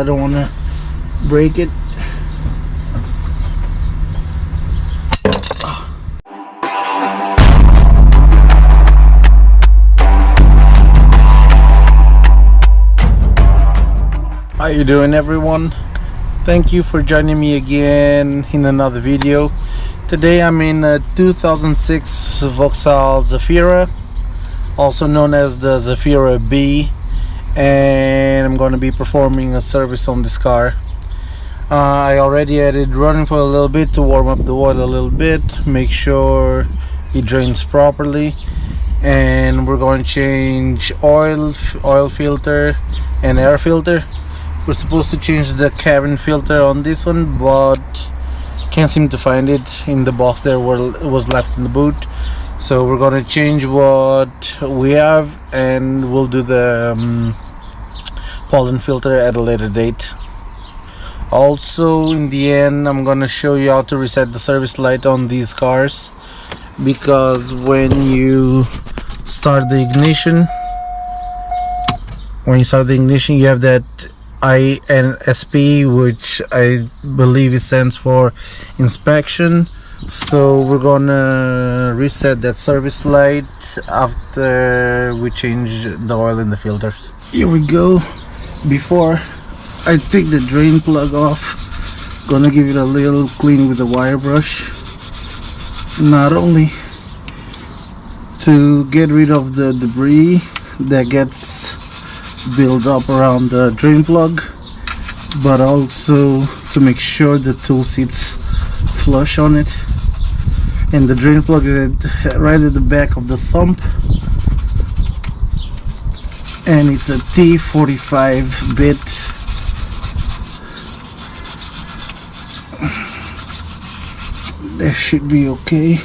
I don't want to break it. How you doing, everyone? Thank you for joining me again in another video. Today I'm in a 2006 Vauxhall Zafira, also known as the Zafira B, and I'm going to be performing a service on this car. I already had it running for a little bit to warm up the oil a little bit, make sure it drains properly, and we're going to change oil filter and air filter. We're supposed to change the cabin filter on this one, but can't seem to find it in the box there where it was left in the boot. So we're gonna change what we have, and we'll do the pollen filter at a later date. Also, in the end, I'm gonna show you how to reset the service light on these cars, because when you start the ignition, you have that INSP, which I believe it stands for inspection. So we're gonna reset that service light after we change the oil in the filters. Here we go. Before I take the drain plug off, gonna give it a little clean with a wire brush, not only to get rid of the debris that gets build up around the drain plug, but also to make sure the tool sits flush on it. And the drain plug is right at the back of the sump, and it's a T45 bit. That should be okay.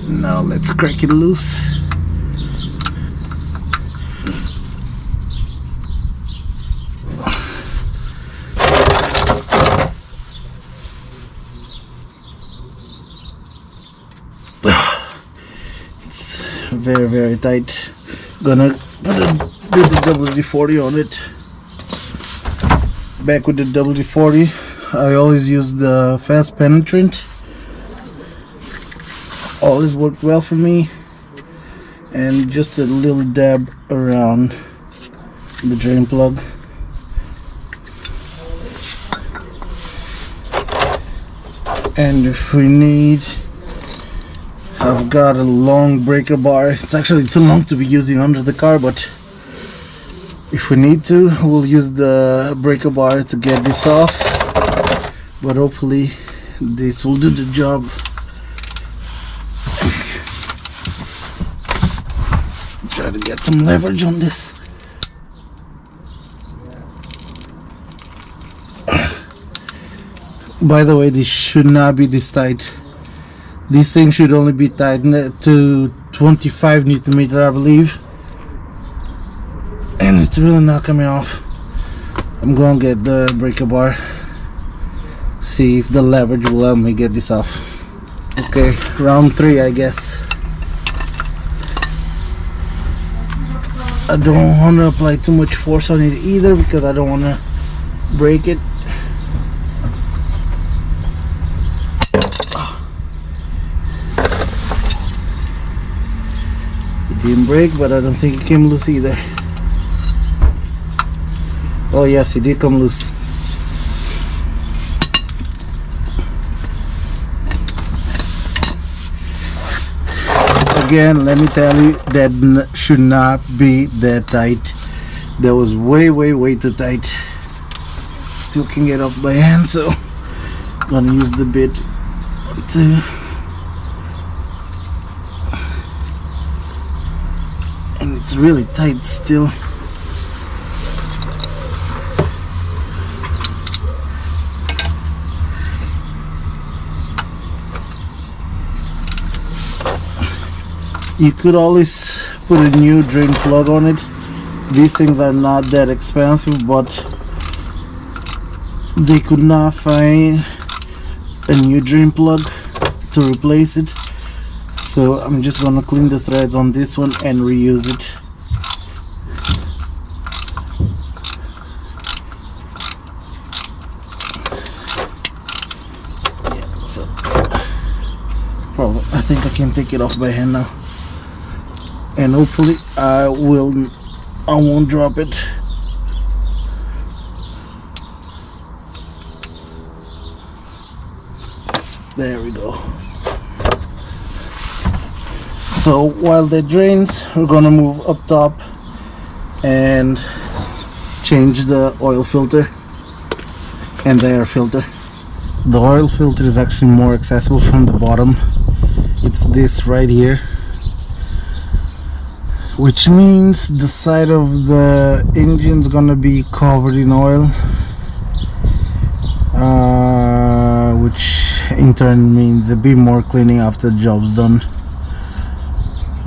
Now let's crack it loose. It's very tight. Gonna do the WD-40 on it. Back with the WD-40. I always use the fast penetrant. Always worked well for me, and just a little dab around the drain plug. And if we need, I've got a long breaker bar. It's actually too long to be using under the car, but if we need to, we'll use the breaker bar to get this off. But hopefully this will do the job. Try to get some leverage on this. By the way, this should not be this tight. This thing should only be tightened to 25 Newton meter, I believe, and it's really not coming off. I'm gonna get the breaker bar, see if the leverage will help me get this off. Okay, round 3, I guess. I don't want to apply too much force on it either, because I don't want to break it. It didn't break, but I don't think it came loose either. Oh yes, it did come loose. Again, let me tell you, that should not be that tight. That was way too tight. Still can get off by hand, so I'm gonna use the bit to, and it's really tight still. You could always put a new drain plug on it. These things are not that expensive, but they could not find a new drain plug to replace it. So I'm just gonna clean the threads on this one and reuse it. Yeah, so probably I think I can take it off by hand now, and hopefully I won't drop it. There we go. So while that drains, we're gonna move up top and change the oil filter and the air filter. The oil filter is actually more accessible from the bottom. It's this right here, which means the side of the engine's gonna be covered in oil, which in turn means a bit more cleaning after the job's done.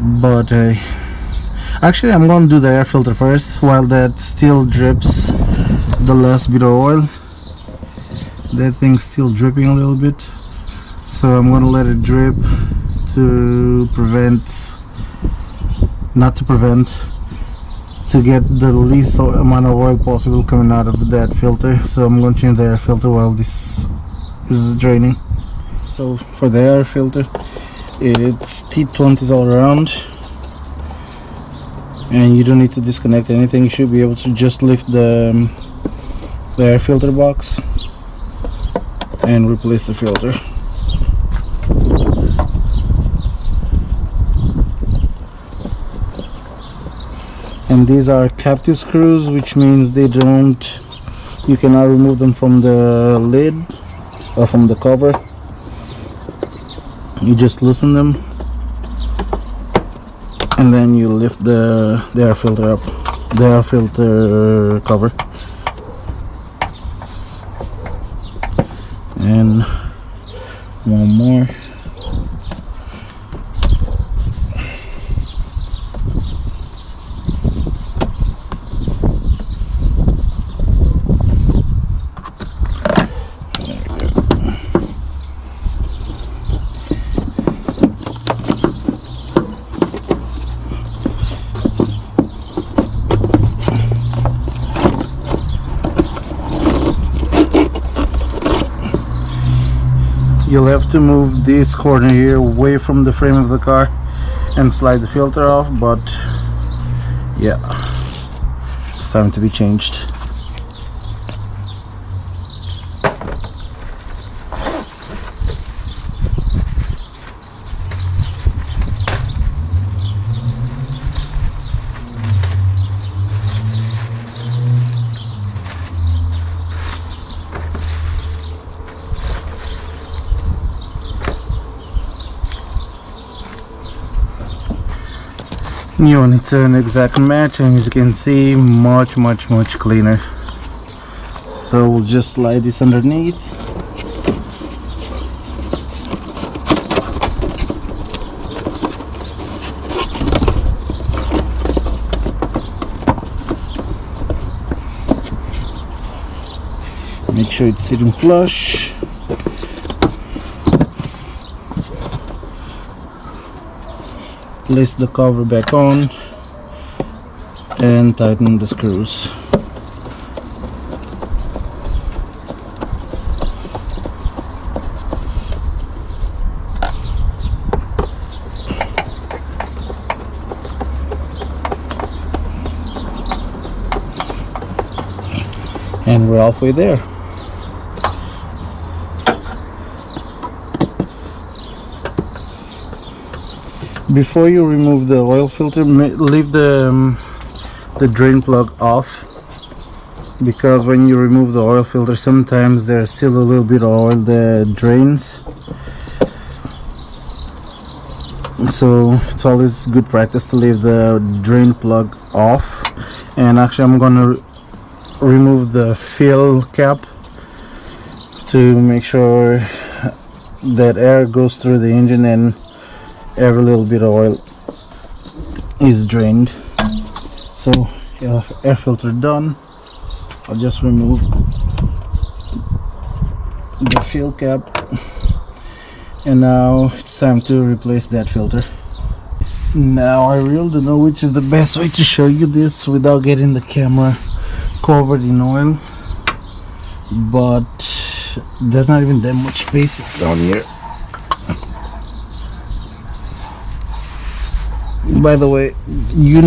But actually I'm gonna do the air filter first while that still drips the last bit of oil. That thing's still dripping a little bit, so I'm gonna let it drip to get the least amount of oil possible coming out of that filter. So I'm going to change the air filter while this is draining. So for the air filter, it's T20s all around, and you don't need to disconnect anything. You should be able to just lift the air filter box and replace the filter. And these are captive screws, which means you cannot remove them from the lid or from the cover. You just loosen them and then you lift the air filter up, the air filter cover. And one more. You'll have to move this corner here away from the frame of the car and slide the filter off, but yeah, it's time to be changed. New one, it's an exact match, and as you can see, much cleaner. So we'll just slide this underneath. Make sure it's sitting flush. Place the cover back on and tighten the screws. And we're halfway there. Before you remove the oil filter, leave the drain plug off, because when you remove the oil filter, sometimes there's still a little bit of oil that drains. So it's always good practice to leave the drain plug off. And actually I'm gonna remove the fill cap to make sure that air goes through the engine and every little bit of oil is drained. So air filter done. I'll just remove the fill cap And now it's time to replace that filter. Now I really don't know which is the best way to show you this without getting the camera covered in oil, but there's not even that much space down here. By the way, you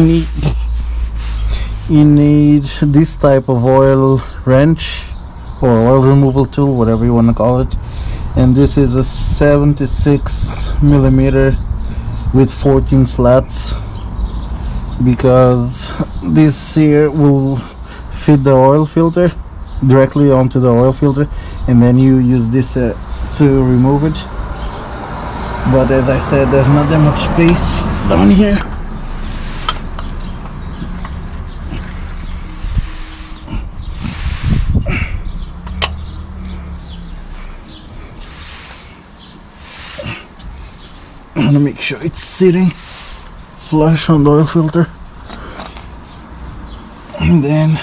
need this type of oil wrench or oil removal tool, whatever you want to call it, and this is a 76 millimeter with 14 slots, because this here will fit the oil filter directly onto the oil filter, and then you use this to remove it. But as I said, there's not that much space down here. I want to make sure it's sitting flush on the oil filter, and then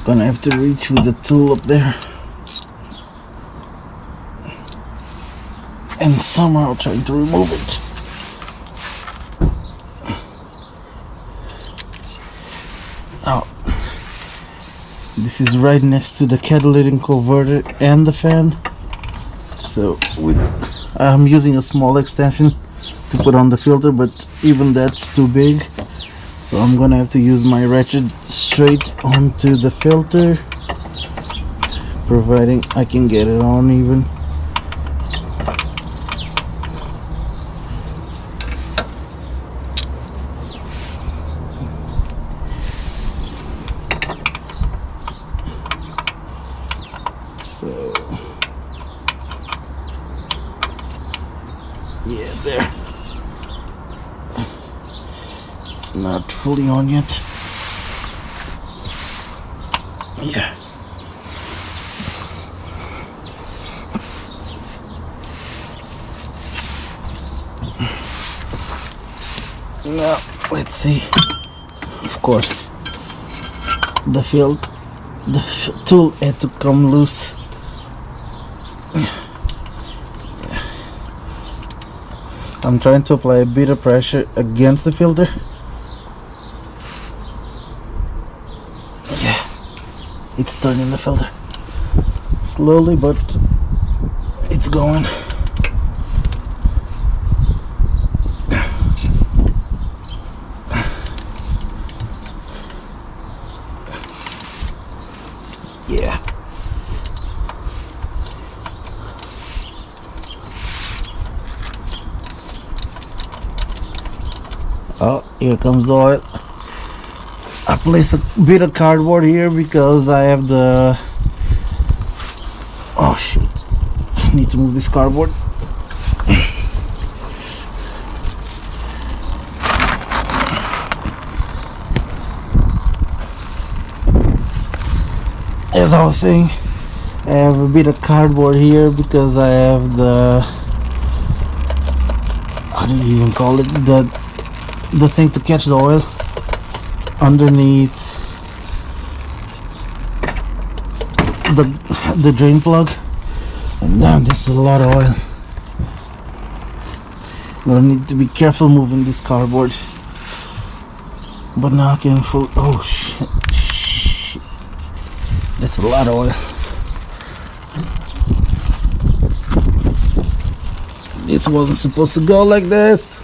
gonna have to reach with the tool up there and somehow try to remove it. Oh, this is right next to the catalytic converter and the fan, so I'm using a small extension to put on the filter, but even that's too big, so I'm gonna have to use my ratchet straight onto the filter, providing I can get it on even. So yeah, there. It's not fully on yet. Yeah. Now let's see. Of course, the tool had to come loose. I'm trying to apply a bit of pressure against the filter. Yeah, it's turning the filter slowly, but it's going. Yeah. Oh, here comes the oil. I place a bit of cardboard here because I have the... Oh shit, I need to move this cardboard. As I was saying, I have a bit of cardboard here because I have the... How do you even call it? The thing to catch the oil underneath the drain plug. And damn, this is a lot of oil. I'm gonna need to be careful moving this cardboard. But now I can full... Oh shit. That's a lot of oil. This wasn't supposed to go like this.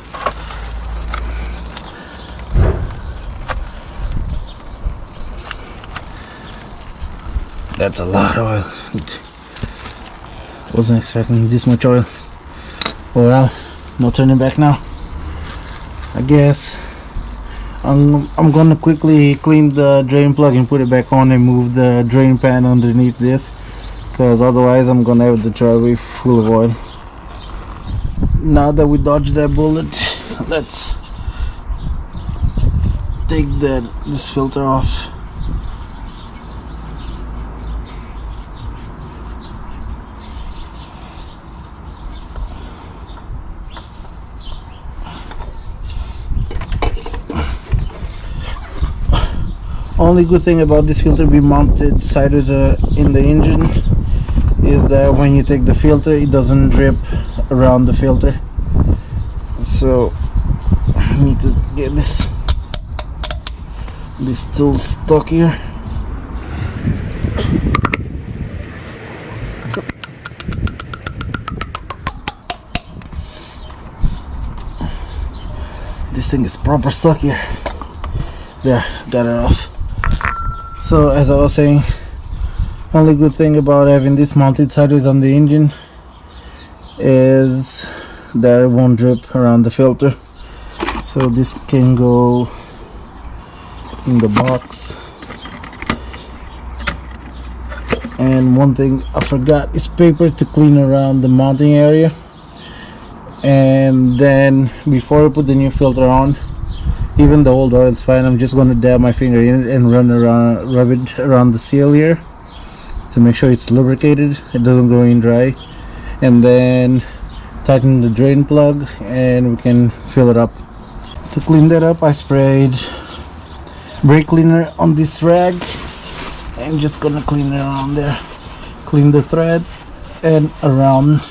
That's a lot of oil. Wasn't expecting this much oil. Well, no turning back now. I guess I'm gonna quickly clean the drain plug and put it back on and move the drain pan underneath this, because otherwise I'm gonna have the driveway full of oil. Now that we dodged that bullet, let's take this filter off. Only good thing about this filter being mounted sideways in the engine is that when you take the filter, it doesn't drip around the filter. So I need to get this tool stuck here. This thing is proper stuck here. There, got it off. So as I was saying, only good thing about having this mounted sideways on the engine is that it won't drip around the filter. So this can go in the box. And one thing I forgot is paper to clean around the mounting area. And then before I put the new filter on, even the old oil is fine, I'm just going to dab my finger in it and rub it around the seal here to make sure it's lubricated, it doesn't go in dry. And then tighten the drain plug and we can fill it up. To clean that up, I sprayed brake cleaner on this rag. I'm just gonna clean it around there, clean the threads and around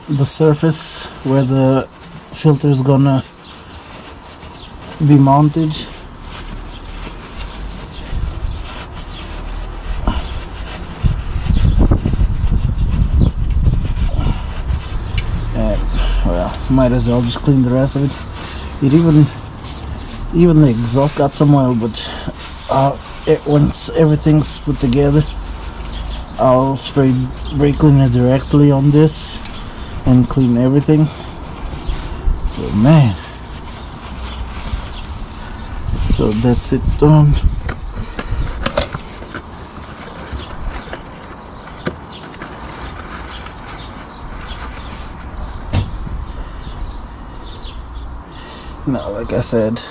the surface where the filter is gonna be mounted. And well, might as well just clean the rest of it. Even the exhaust got some oil, but once everything's put together, I'll spray brake cleaner directly on this and clean everything. But man, so that's it done. Now, like I said,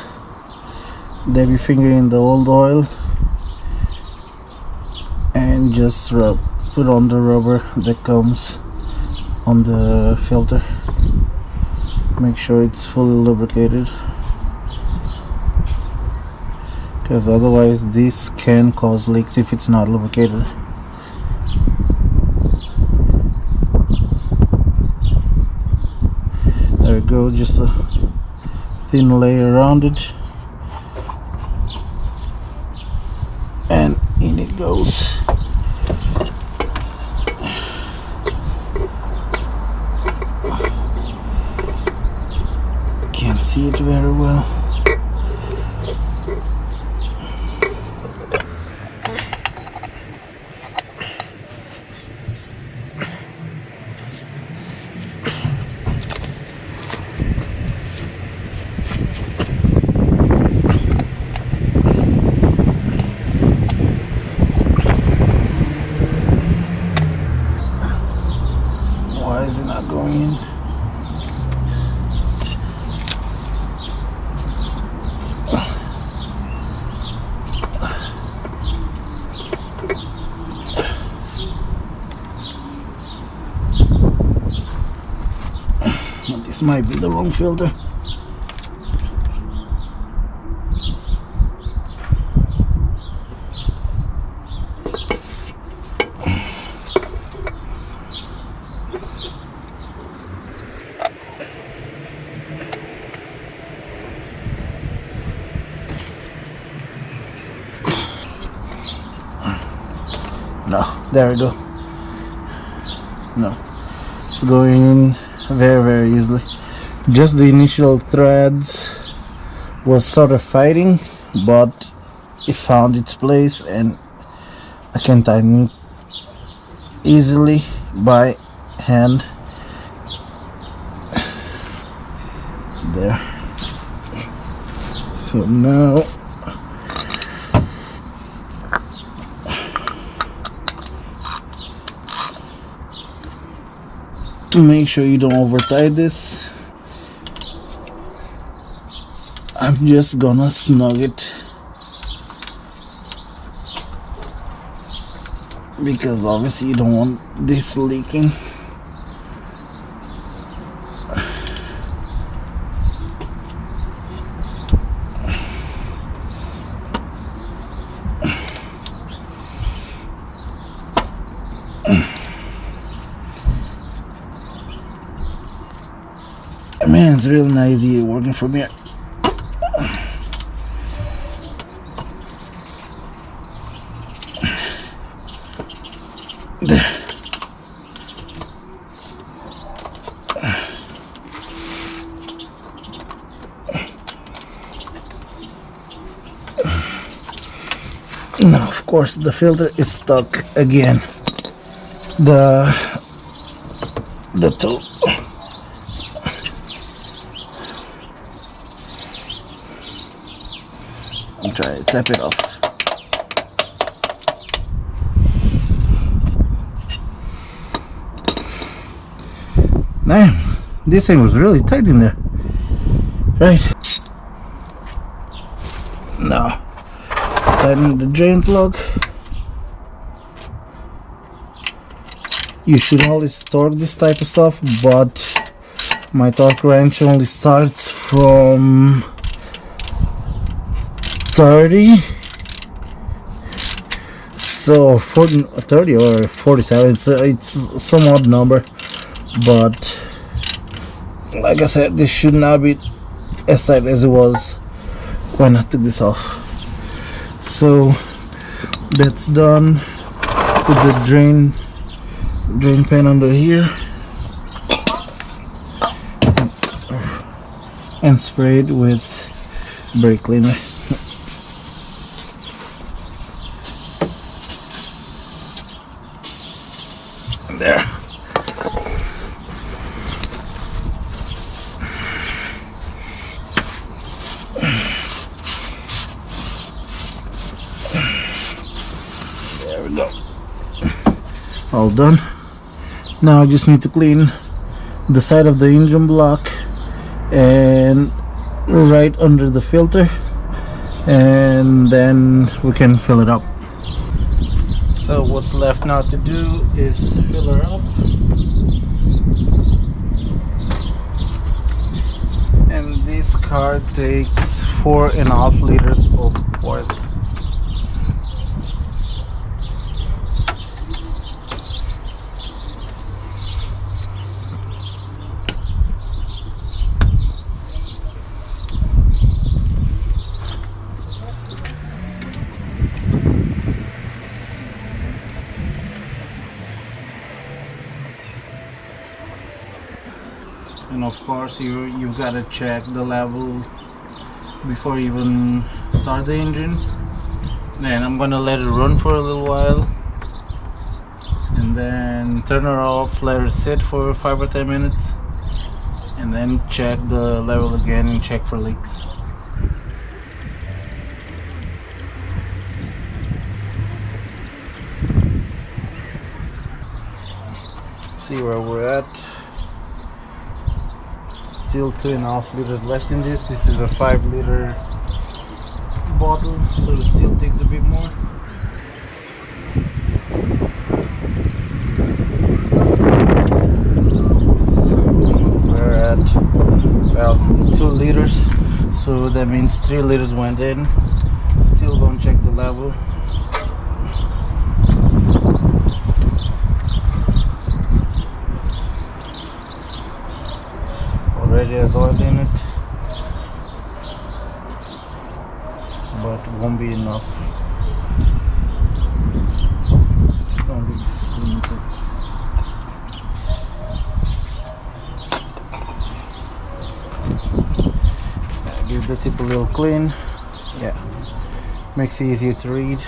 dab your finger in the old oil and just put on the rubber that comes on the filter. Make sure it's fully lubricated, because otherwise this can cause leaks if it's not lubricated. There we go, just a thin layer around it, and in it goes. Can't see it very well. Why is it not going in? This might be the wrong filter. No, there we go. No, it's going in very easily. Just the initial threads was sort of fighting, but it found its place and I can tighten it easily by hand. There. So now make sure you don't over tie this. I'm just gonna snug it because obviously you don't want this leaking. Man, it's really not easy working from here. There. Now, of course, the filter is stuck again. The tool. I'll try to tap it off. Damn, this thing was really tight in there. Right. Now, tighten the drain plug. You should always torque this type of stuff, but my torque wrench only starts from 30. So 30 or 47, it's some odd number, but like I said, this should not be as tight as it was when I took this off. So that's done. Put the drain pan under here and spray it with brake cleaner. There. There we go. All done. Now I just need to clean the side of the engine block and right under the filter, and then we can fill it up. So what's left now to do is fill her up, and this car takes 4.5 liters of oil. And of course you've got to check the level before you even start the engine. Then I'm gonna let it run for a little while and then turn her off, let her sit for 5 or 10 minutes, and then check the level again and check for leaks. See where we're at. Still 2.5 liters left in this. This is a 5-liter bottle, so it still takes a bit more. So we're at about 2 liters, so that means 3 liters went in. Still gonna check the level. Already has oil in it, but won't be enough. Don't be disappointed. Give the tip a little clean. Yeah, makes it easier to read.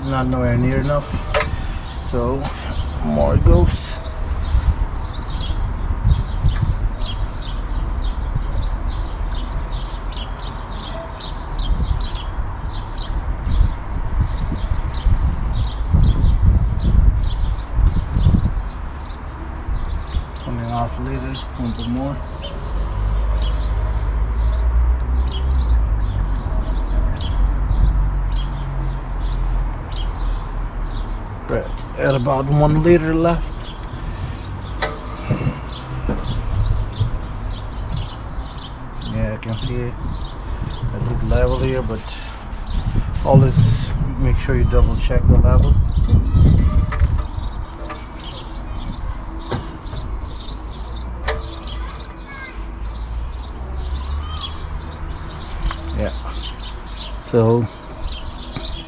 Not nowhere near enough, so more it goes. Coming off later, a bit more. At about 1 liter left. Yeah, I can see it a bit level here, but always make sure you double check the level. Yeah, so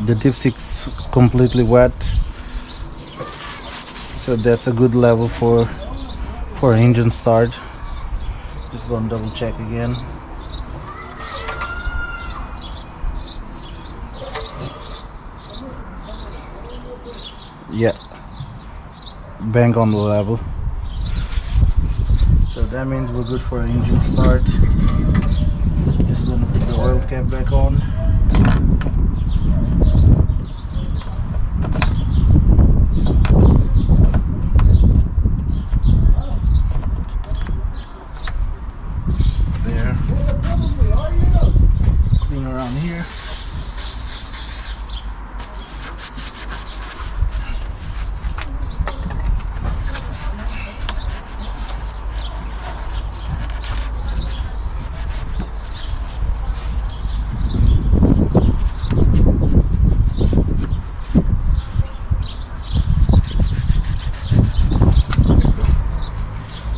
the dipstick's completely wet, so that's a good level for engine start. Just gonna double check again. Yeah, bang on the level. So that means we're good for engine start. Just gonna put the oil cap back on. There. Clean around here.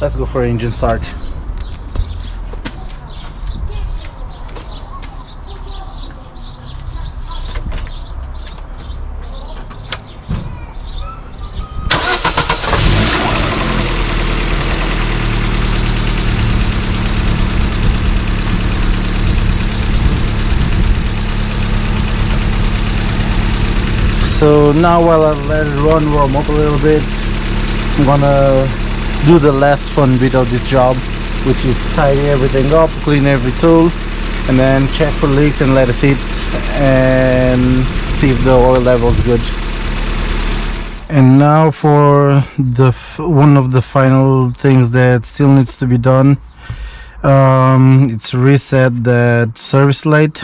Let's go for engine start. So now while I let it warm up a little bit, I'm gonna do the last fun bit of this job, which is tidy everything up, clean every tool, and then check for leaks and let it sit and see if the oil level is good. And now for the one of the final things that still needs to be done. It's reset that service light,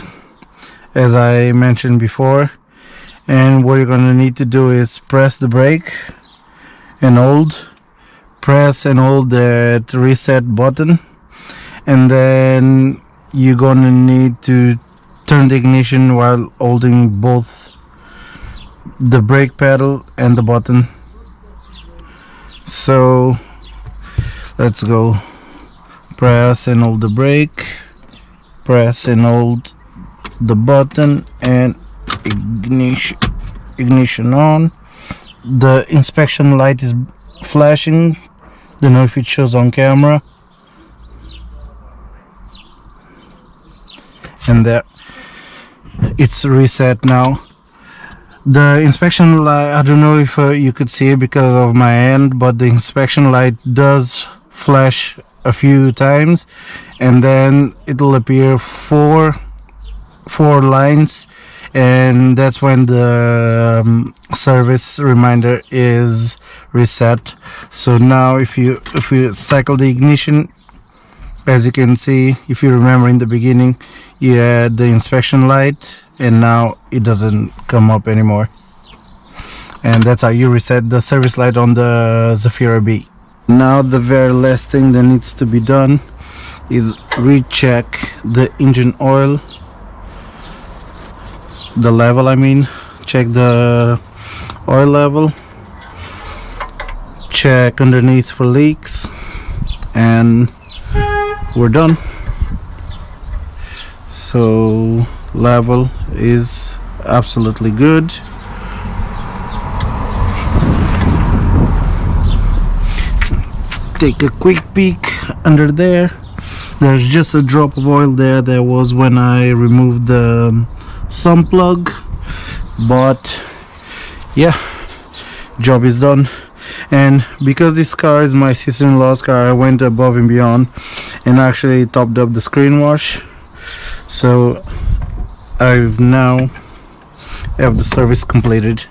as I mentioned before. And what you're gonna need to do is press the brake and press and hold that reset button, and then you're gonna need to turn the ignition while holding both the brake pedal and the button. So let's go. Press and hold the brake, press and hold the button, and ignition on. The inspection light is flashing. Don't know if it shows on camera. And there, it's reset now. The inspection light, I don't know if you could see it because of my hand, but the inspection light does flash a few times, and then it'll appear four lines, and that's when the service reminder is reset. So now if you cycle the ignition, as you can see, if you remember in the beginning, you had the inspection light, and now it doesn't come up anymore. And that's how you reset the service light on the Zafira B. Now the very last thing that needs to be done is recheck the engine oil, the level, I mean. Check the oil level, check underneath for leaks, and we're done. So level is absolutely good. Take a quick peek under there. There's just a drop of oil there. That was when I removed the sump plug, but yeah, job is done. And because this car is my sister-in-law's car, I went above and beyond and actually topped up the screen wash. So I've now have the service completed.